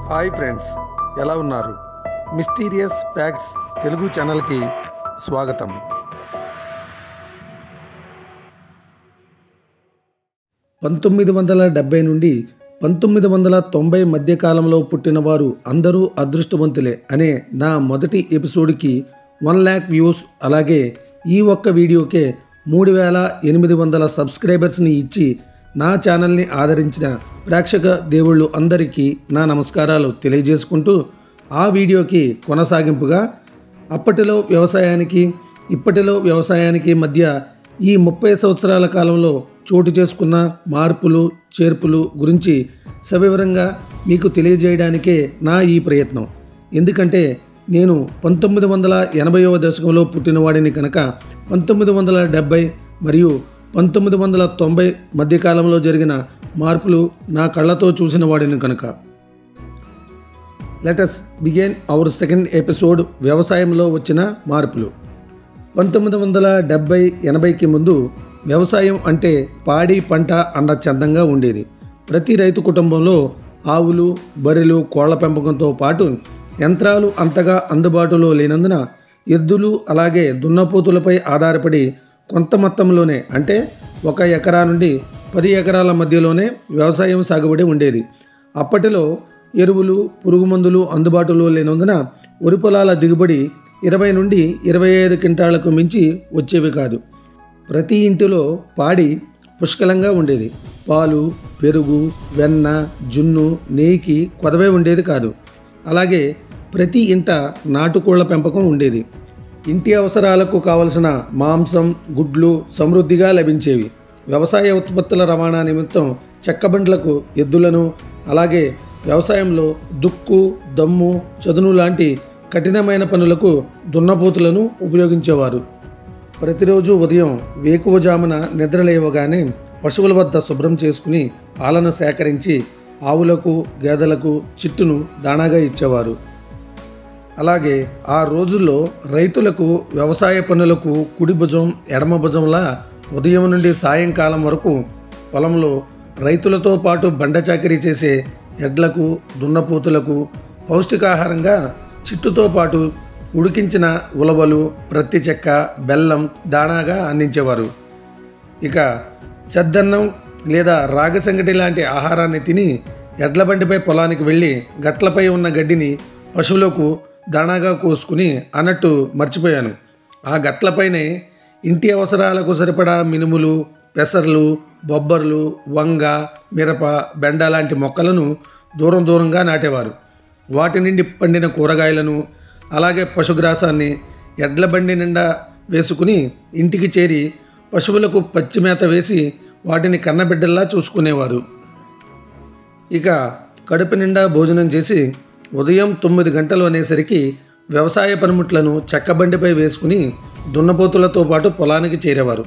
Hi friends, ఎలా ఉన్నారు? Mysterious facts Telugu ఛానల్కి స్వాగతం. 1970 నుండి 1990 మధ్యకాలంలో పుట్టిన వారు అందరూ అదృష్టవంతులే అనే నా మొదటి ఎపిసోడ్కి 1 lakh వ్యూస్, అలాగే ఈ ఒక్క వీడియోకే 3800 సబ్స్క్రైబర్స్ని ఇచ్చి నా ఛానల్ని ఆదరించిన ప్రేక్షక దేవుళ్ళు అందరికీ నా నమస్కారాలు తెలియజేసుకుంటూ, ఆ వీడియోకి కొనసాగింపుగా అప్పటిలో వ్యవసాయానికి ఇప్పటిలో వ్యవసాయానికి మధ్య ఈ 30 సంవత్సరాల కాలంలో చోటు చేసుకున్న మార్పులు చేర్పులు గురించి సవివరంగా మీకు తెలియజేయడానికే నా ఈ ప్రయత్నం. ఎందుకంటే నేను 1980వ దశకంలో పుట్టినవాడిని కనుక 1970 మరియు 1990 మధ్యకాలంలో జరిగిన మార్పులు నా కళ్ళతో చూసిన వాడిని కనుక. Let's begin our second episode. వ్యవసాయంలో వచ్చిన మార్పులు. 1970-80కి ముందు వ్యవసాయం అంటే పాడి పంట అన్న చందంగా ఉండేది. ప్రతి రైతు కుటుంబంలో ఆవులు, బర్రెలు, కోళ్ల పెంపకంతో పాటు యంత్రాలు అంతగా అందుబాటులో లేనందున ఎద్దులు అలాగే దున్నపోతులపై ఆధారపడి కొంత మొత్తంలోనే, అంటే 1 ఎకరా నుండి 10 ఎకరాల మధ్యలోనే వ్యవసాయం సాగుబడి ఉండేది. అప్పటిలో ఎరువులు, పురుగు మందులు అందుబాటులో లేనందున వరి పొలాల దిగుబడి 20 నుండి 25 క్వింటాళ్లకు మించి వచ్చేవి కాదు. ప్రతి ఇంటిలో పాడి పుష్కలంగా ఉండేది. పాలు, పెరుగు, వెన్న, జున్ను, నెయ్యికి కొదవే ఉండేది కాదు. అలాగే ప్రతి ఇంట నాటుకోళ్ల పెంపకం ఉండేది. ఇంటి అవసరాలకు కావలసిన మాంసం, గుడ్లు సమృద్ధిగా లభించేవి. వ్యవసాయ ఉత్పత్తుల రవాణా నిమిత్తం చెక్కబండ్లకు ఎద్దులను, అలాగే వ్యవసాయంలో దుక్కు, దమ్ము, చదును లాంటి కఠినమైన పనులకు దున్నపోతులను ఉపయోగించేవారు. ప్రతిరోజు ఉదయం వేకువజామున నిద్రలేవగానే పశువుల వద్ద శుభ్రం చేసుకుని పాలను సేకరించి ఆవులకు, గేదెలకు చిట్టును దాణాగా ఇచ్చేవారు. అలాగే ఆ రోజుల్లో రైతులకు వ్యవసాయ పనులకు కుడి భుజం, ఎడమ భుజంలా ఉదయం నుండి సాయంకాలం వరకు పొలంలో రైతులతో పాటు బండ చాకిరీ చేసే ఎడ్లకు, దున్నపోతులకు పౌష్టికాహారంగా చిట్టుతో పాటు ఉడికించిన ఉలవలు, ప్రత్తి చెక్క, బెల్లం దాణాగా అందించేవారు. ఇక చద్దన్నం లేదా రాగి సంగటి లాంటి ఆహారాన్ని తిని ఎడ్ల బండిపై పొలానికి వెళ్ళి గట్లపై ఉన్న గడ్డిని పశువులకు దాణాగా కోసుకుని, అన్నట్టు మర్చిపోయాను, ఆ గట్లపైనే ఇంటి అవసరాలకు సరిపడా మినుములు, పెసర్లు, బొబ్బర్లు, వంగ, మిరప, బెండ లాంటి మొక్కలను దూరంగా నాటేవారు. వాటి నుండి పండిన కూరగాయలను, అలాగే పశుగ్రాసాన్ని ఎడ్ల బండి నిండా వేసుకుని ఇంటికి చేరి పశువులకు పచ్చి మేత వేసి వాటిని కన్నబిడ్డల్లా చూసుకునేవారు. ఇక కడుపు నిండా భోజనం చేసి ఉదయం 9 గంటలు అనేసరికి వ్యవసాయ పనిముట్లను చెక్కబండిపై వేసుకుని దున్నపోతులతో పాటు పొలానికి చేరేవారు.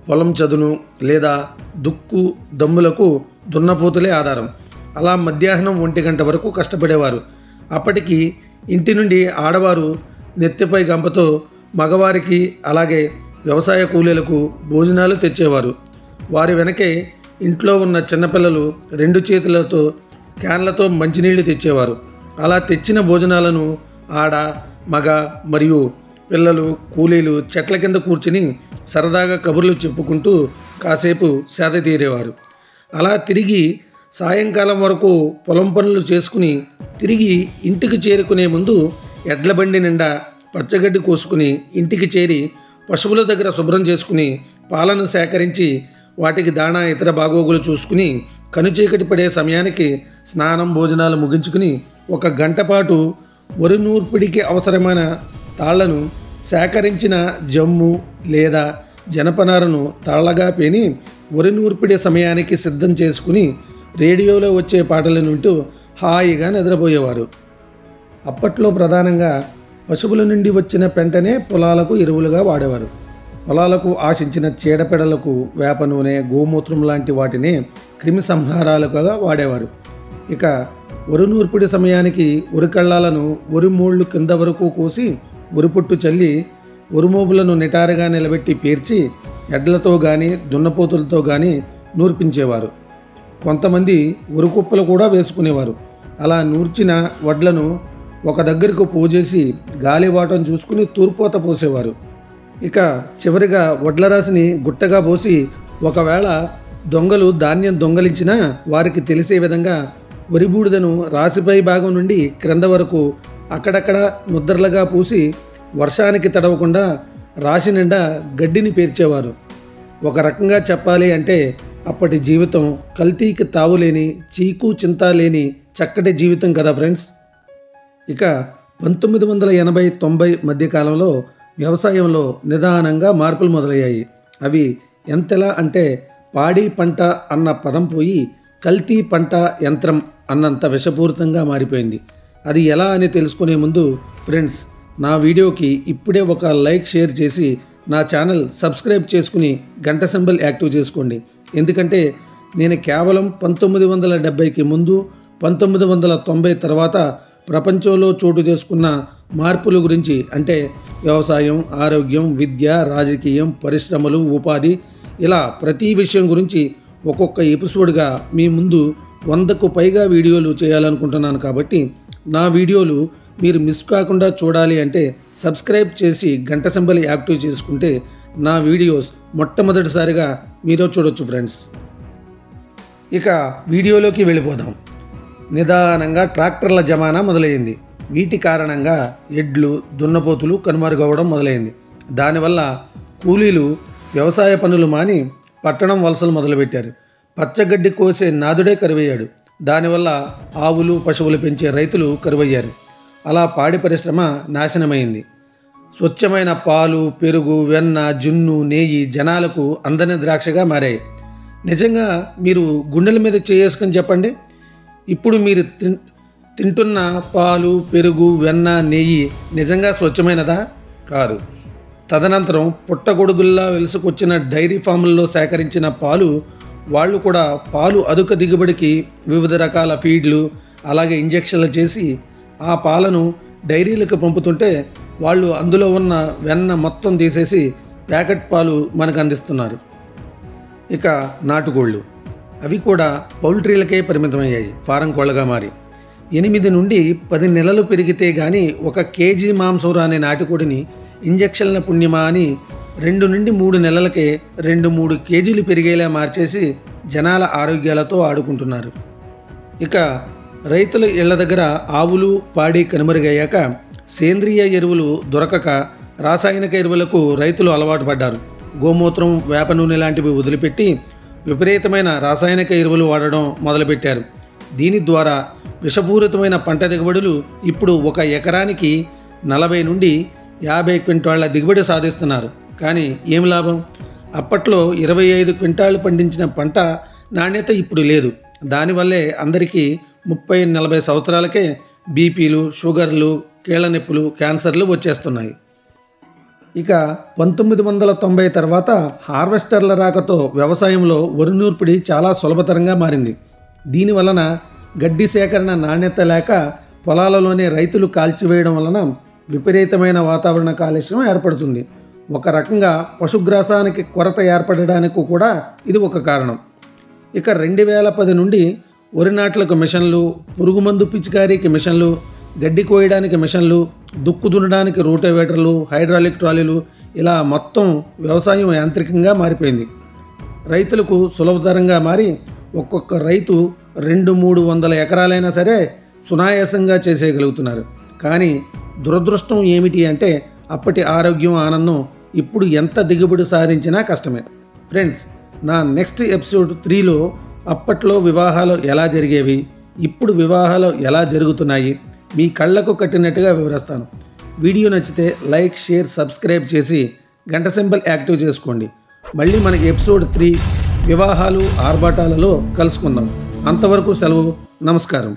పొలం చదును లేదా దుక్కు, దమ్ములకు దున్నపోతులే ఆధారం. అలా మధ్యాహ్నం 1 గంట వరకు కష్టపడేవారు. అప్పటికి ఇంటి నుండి ఆడవారు నెత్తిపై గంపతో మగవారికి, అలాగే వ్యవసాయ కూలీలకు భోజనాలు తెచ్చేవారు. వారి వెనకే ఇంట్లో ఉన్న చిన్నపిల్లలు 2 చేతులతో క్యాన్లతో మంచినీళ్లు తెచ్చేవారు. అలా తెచ్చిన భోజనాలను ఆడ, మగ మరియు పిల్లలు, కూలీలు చెట్ల కింద కూర్చుని సరదాగా కబుర్లు చెప్పుకుంటూ కాసేపు సేద తీరేవారు. అలా తిరిగి సాయంకాలం వరకు పొలం పనులు చేసుకుని తిరిగి ఇంటికి చేరుకునే ముందు ఎడ్ల బండి నిండా పచ్చగడ్డి కోసుకుని ఇంటికి చేరి పశువుల దగ్గర శుభ్రం చేసుకుని పాలను సేకరించి వాటికి దాణా, ఇతర బాగోగులు చూసుకుని కనుచీకటి పడే సమయానికి స్నానం, భోజనాలు ముగించుకుని 1 గంట పాటు వరి నూర్పిడికి అవసరమైన తాళ్లను సేకరించిన జమ్ము లేదా జనపనారను తాళ్లగా పేని వరి నూర్పిడి సమయానికి సిద్ధం చేసుకుని రేడియోలో వచ్చే పాటలను వింటూ హాయిగా నిద్రపోయేవారు. అప్పట్లో ప్రధానంగా పశువుల నుండి వచ్చిన పెంటనే పొలాలకు ఎరువులుగా వాడేవారు. పొలాలకు ఆశించిన చీడపెడలకు వేప నూనె, గోమూత్రం లాంటి వాటిని క్రిమి సంహారాలుగా వాడేవారు. ఇక వరి నూర్పిడి సమయానికి వరి కళ్ళాలను వరి మూళ్ళు కింద వరకు కోసి వరి పొట్టు చల్లి వరిమోపులను నిటారుగా నిలబెట్టి పేర్చి ఎడ్లతో కానీ దున్నపోతులతో కానీ నూర్పించేవారు. కొంతమంది వరి కుప్పలు కూడా వేసుకునేవారు. అలా నూర్చిన వడ్లను ఒక దగ్గరకు పోజేసి గాలివాటం చూసుకుని తూర్పోత పోసేవారు. ఇక చివరిగా వడ్ల రాశిని గుట్టగా పోసి ఒకవేళ దొంగలు ధాన్యం దొంగలించినా వారికి తెలిసే విధంగా వరిబూడిదను రాశిపై భాగం నుండి క్రింద వరకు అక్కడక్కడ ముద్రలుగా పూసి వర్షానికి తడవకుండా రాశి నిండా గడ్డిని పేర్చేవారు. ఒక రకంగా చెప్పాలి అంటే అప్పటి జీవితం కల్తీకి తావులేని, చీకు చింత లేని చక్కటి జీవితం కదా ఫ్రెండ్స్. ఇక 1980-90 మధ్యకాలంలో వ్యవసాయంలో నిదానంగా మార్పులు మొదలయ్యాయి. అవి ఎంతెలా అంటే పాడి పంట అన్న పదం పోయి కల్తీ పంట యంత్రం అన్నంత విషపూరితంగా మారిపోయింది. అది ఎలా అని తెలుసుకునే ముందు ఫ్రెండ్స్, నా వీడియోకి ఇప్పుడే ఒక లైక్ షేర్ చేసి నా ఛానల్ సబ్స్క్రైబ్ చేసుకుని గంట సింబల్ యాక్టివ్ చేసుకోండి. ఎందుకంటే నేను కేవలం 1970కి ముందు 1990 తర్వాత ప్రపంచంలో చోటు చేసుకున్న మార్పుల గురించి, అంటే వ్యవసాయం, ఆరోగ్యం, విద్య, రాజకీయం, పరిశ్రమలు, ఉపాధి, ఇలా ప్రతి విషయం గురించి ఒక్కొక్క ఎపిసోడ్గా మీ ముందు 100కు పైగా వీడియోలు చేయాలనుకుంటున్నాను. కాబట్టి నా వీడియోలు మీరు మిస్ కాకుండా చూడాలి అంటే సబ్స్క్రైబ్ చేసి గంట సింబల్ యాక్టివ్ చేసుకుంటే నా వీడియోస్ మొట్టమొదటిసారిగా మీరు చూడొచ్చు ఫ్రెండ్స్. ఇక వీడియోలోకి వెళ్ళిపోదాం. నిదానంగా ట్రాక్టర్ల జమానా మొదలైంది. వీటి కారణంగా ఎడ్లు, దున్నపోతులు కనుమరుగవడం మొదలైంది. దానివల్ల కూలీలు వ్యవసాయ పనులు మాని పట్టణం వలసలు మొదలుపెట్టారు. పచ్చగడ్డి కోసే నాదుడే కరువయ్యాడు. దానివల్ల ఆవులు, పశువులు పెంచే రైతులు కరువయ్యారు. అలా పాడి పరిశ్రమ నాశనమైంది. స్వచ్ఛమైన పాలు, పెరుగు, వెన్న, జున్ను, నెయ్యి జనాలకు అందని ద్రాక్షగా మారాయి. నిజంగా మీరు గుండెల మీద చేసుకొని చెప్పండి, ఇప్పుడు మీరు తింటున్న పాలు, పెరుగు, వెన్న, నెయ్యి నిజంగా స్వచ్ఛమైనదా? కాదు. తదనంతరం పుట్టగొడుగుల్లా వెలుసుకొచ్చిన డైరీ ఫాముల్లో సేకరించిన పాలు, వాళ్ళు కూడా పాలు అధిక దిగుబడికి వివిధ రకాల ఫీడ్లు అలాగే ఇంజెక్షన్లు చేసి ఆ పాలను డైరీలకు పంపుతుంటే వాళ్ళు అందులో ఉన్న వెన్న మొత్తం తీసేసి ప్యాకెట్ పాలు మనకు అందిస్తున్నారు. ఇక నాటుకోళ్ళు, అవి కూడా పౌల్ట్రీలకే పరిమితమయ్యాయి, ఫారం కోళ్ళగా మారి. 8 నుండి 10 నెలలు పెరిగితే కానీ 1 కేజీ మాంసం రాని నాటుకోడిని ఇంజెక్షన్ల పుణ్యమా అని 2 నుండి 3 నెలలకే 2-3 కేజీలు పెరిగేలా మార్చేసి జనాల ఆరోగ్యాలతో ఆడుకుంటున్నారు. ఇక రైతుల ఇళ్ల దగ్గర ఆవులు, పాడి కనుమరుగయ్యాక సేంద్రియ ఎరువులు దొరకక రాసాయనిక ఎరువులకు రైతులు అలవాటు పడ్డారు. గోమూత్రం, వేప నూనె లాంటివి వదిలిపెట్టి విపరీతమైన రాసాయనిక ఎరువులు వాడడం మొదలుపెట్టారు. దీని ద్వారా విషపూరితమైన పంట దిగుబడులు ఇప్పుడు 1 ఎకరానికి 40 నుండి 50 క్వింటాళ్ల దిగుబడి సాధిస్తున్నారు. కానీ ఏం లాభం? అప్పట్లో 25 క్వింటాళ్లు పండించిన పంట నాణ్యత ఇప్పుడు లేదు. దానివల్లే అందరికీ 30-40 సంవత్సరాలకే బీపీలు, షుగర్లు, కీళ్ళ నొప్పులు, క్యాన్సర్లు వచ్చేస్తున్నాయి. ఇక 1990 తర్వాత హార్వెస్టర్ల రాకతో వ్యవసాయంలో వరి నూర్పిడి చాలా సులభతరంగా మారింది. దీనివలన గడ్డి సేకరణ నాణ్యత లేక పొలాలలోనే రైతులు కాల్చివేయడం వలన విపరీతమైన వాతావరణ కాలుష్యం ఏర్పడుతుంది. ఒక రకంగా పశుగ్రాసానికి కొరత ఏర్పడడానికి కూడా ఇది ఒక కారణం. ఇక 2010 నుండి వరి నాట్లకు మిషన్లు, పురుగుమందు పిచికారీకి మిషన్లు, గడ్డి కోయడానికి మిషన్లు, దుక్కు దున్నడానికి రోటోవేటర్లు, హైడ్రాలిక్ ట్రాలీలు, ఇలా మొత్తం వ్యవసాయం యాంత్రికంగా మారిపోయింది. రైతులకు సులభతరంగా మారి ఒక్కొక్క రైతు 200-300 ఎకరాలైనా సరే సునాయాసంగా చేసేయగలుగుతున్నారు. కానీ దురదృష్టం ఏమిటి అంటే అప్పటి ఆరోగ్యం, ఆనందం ఇప్పుడు ఎంత దిగుబడి సాధించినా కష్టమే. ఫ్రెండ్స్, నా నెక్స్ట్ ఎపిసోడ్ 3లో అప్పట్లో వివాహాలు ఎలా జరిగేవి, ఇప్పుడు వివాహాలు ఎలా జరుగుతున్నాయి మీ కళ్ళకు కట్టినట్టుగా వివరిస్తాను. వీడియో నచ్చితే లైక్, షేర్, సబ్స్క్రైబ్ చేసి గంట సింబల్ యాక్టివ్ చేసుకోండి. మళ్ళీ మనకి ఎపిసోడ్ 3 వివాహాలు, ఆర్భాటాలలో కలుసుకుందాం. అంతవరకు సెలవు. నమస్కారం.